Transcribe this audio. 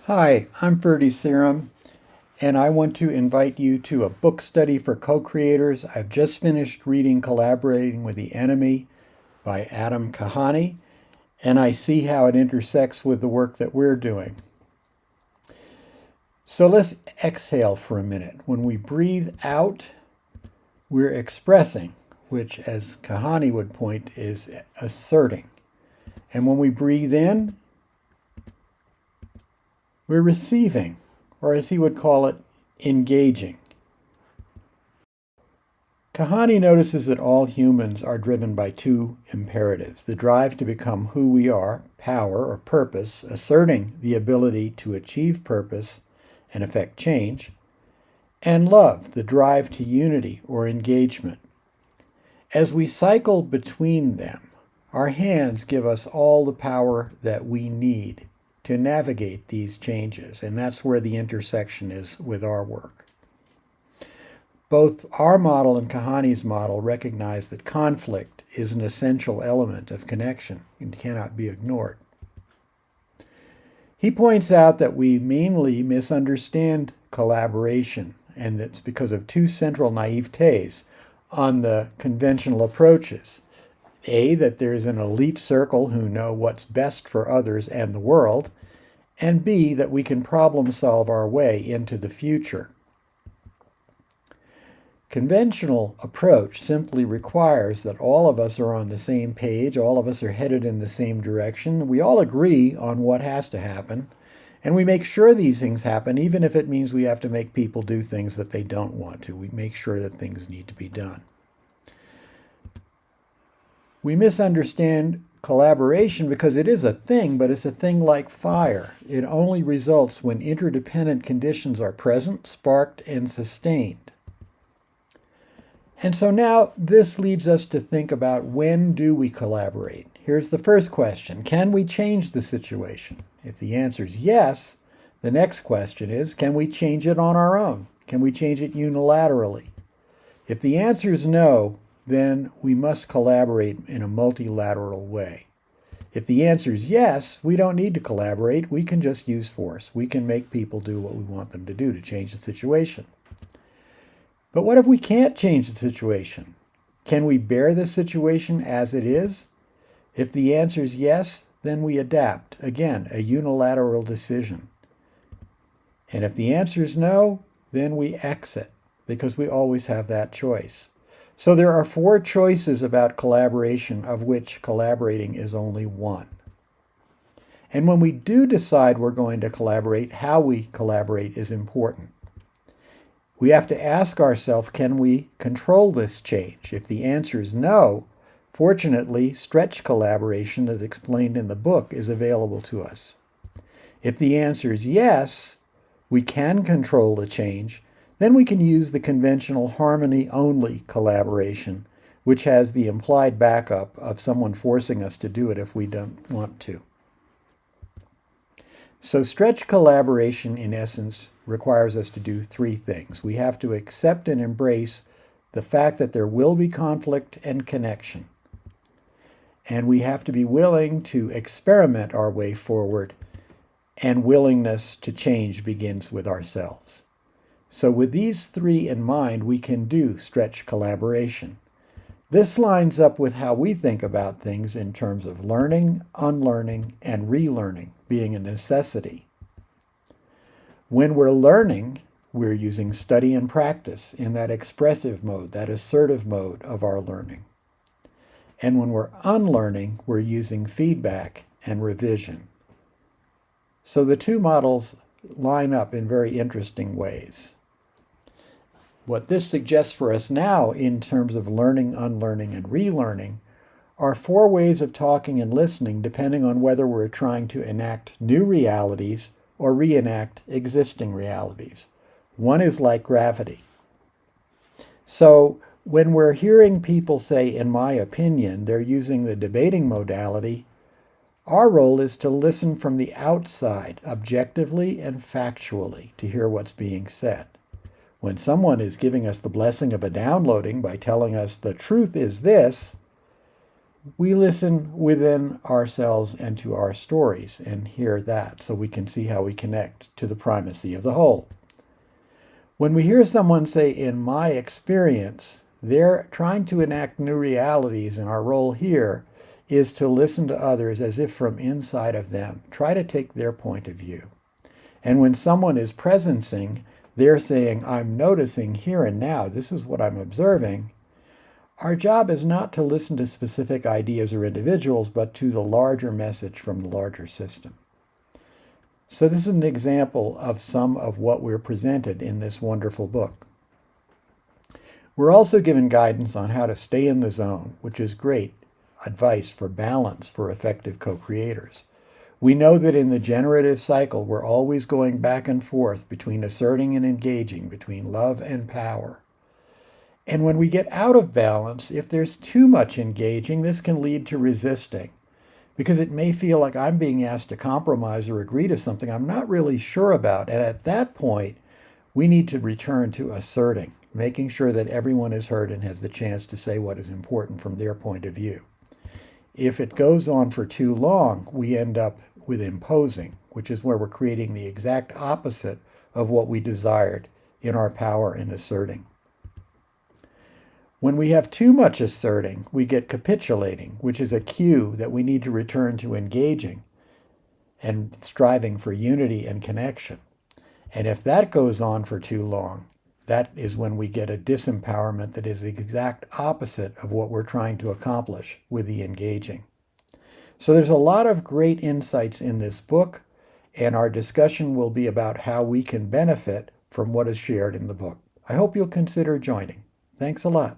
Hi, I'm Ferdy Serum, and I want to invite you to a book study for co-creators. I've just finished reading Collaborating with the Enemy by Adam Kahane, and I see how it intersects with the work that we're doing. So let's exhale for a minute. When we breathe out, we're expressing, which, as Kahane would point, is asserting. And when we breathe in, we're receiving, or as he would call it, engaging. Kahane notices that all humans are driven by two imperatives: the drive to become who we are, power or purpose, asserting the ability to achieve purpose and effect change, and love, the drive to unity or engagement. As we cycle between them, our hands give us all the power that we need to navigate these changes, and that's where the intersection is with our work. Both our model and Kahane's model recognize that conflict is an essential element of connection and cannot be ignored. He points out that we mainly misunderstand collaboration, and that's because of two central naivete on the conventional approaches. A, that there's an elite circle who know what's best for others and the world, and B, that we can problem solve our way into the future. Conventional approach simply requires that all of us are on the same page, all of us are headed in the same direction, we all agree on what has to happen, and we make sure these things happen, even if it means we have to make people do things that they don't want to. We make sure that things need to be done. We misunderstand collaboration because it is a thing, but it's a thing like fire. It only results when interdependent conditions are present, sparked, and sustained. And so now this leads us to think about, when do we collaborate? Here's the first question: can we change the situation? If the answer is yes, the next question is, can we change it on our own? Can we change it unilaterally? If the answer is no, then we must collaborate in a multilateral way. If the answer is yes, we don't need to collaborate. We can just use force. We can make people do what we want them to do to change the situation. But what if we can't change the situation? Can we bear the situation as it is? If the answer is yes, then we adapt. Again, a unilateral decision. And if the answer is no, then we exit, because we always have that choice. So there are four choices about collaboration, of which collaborating is only one. And when we do decide we're going to collaborate, how we collaborate is important. We have to ask ourselves, can we control this change? If the answer is no, fortunately, stretch collaboration, as explained in the book, is available to us. If the answer is yes, we can control the change, then we can use the conventional harmony-only collaboration, which has the implied backup of someone forcing us to do it if we don't want to. So stretch collaboration, in essence, requires us to do three things. We have to accept and embrace the fact that there will be conflict and connection. And we have to be willing to experiment our way forward, and willingness to change begins with ourselves. So with these three in mind, we can do stretch collaboration. This lines up with how we think about things in terms of learning, unlearning, and relearning being a necessity. When we're learning, we're using study and practice in that expressive mode, that assertive mode of our learning. And when we're unlearning, we're using feedback and revision. So the two models line up in very interesting ways. What this suggests for us now in terms of learning, unlearning, and relearning are four ways of talking and listening, depending on whether we're trying to enact new realities or reenact existing realities. One is like gravity. So when we're hearing people say, in my opinion, they're using the debating modality, our role is to listen from the outside, objectively and factually, to hear what's being said. When someone is giving us the blessing of a downloading by telling us the truth is this, we listen within ourselves and to our stories and hear that so we can see how we connect to the primacy of the whole. When we hear someone say, in my experience, they're trying to enact new realities, and our role here is to listen to others as if from inside of them. Try to take their point of view. And when someone is presencing, they're saying, I'm noticing here and now, this is what I'm observing. Our job is not to listen to specific ideas or individuals, but to the larger message from the larger system. So this is an example of some of what we're presented in this wonderful book. We're also given guidance on how to stay in the zone, which is great advice for balance for effective co-creators. We know that in the generative cycle, we're always going back and forth between asserting and engaging, between love and power. And when we get out of balance, if there's too much engaging, this can lead to resisting, because it may feel like I'm being asked to compromise or agree to something I'm not really sure about. And at that point, we need to return to asserting, making sure that everyone is heard and has the chance to say what is important from their point of view. If it goes on for too long, we end up with imposing, which is where we're creating the exact opposite of what we desired in our power in asserting. When we have too much asserting, we get capitulating, which is a cue that we need to return to engaging and striving for unity and connection. And if that goes on for too long, that is when we get a disempowerment that is the exact opposite of what we're trying to accomplish with the engaging. So there's a lot of great insights in this book, and our discussion will be about how we can benefit from what is shared in the book. I hope you'll consider joining. Thanks a lot.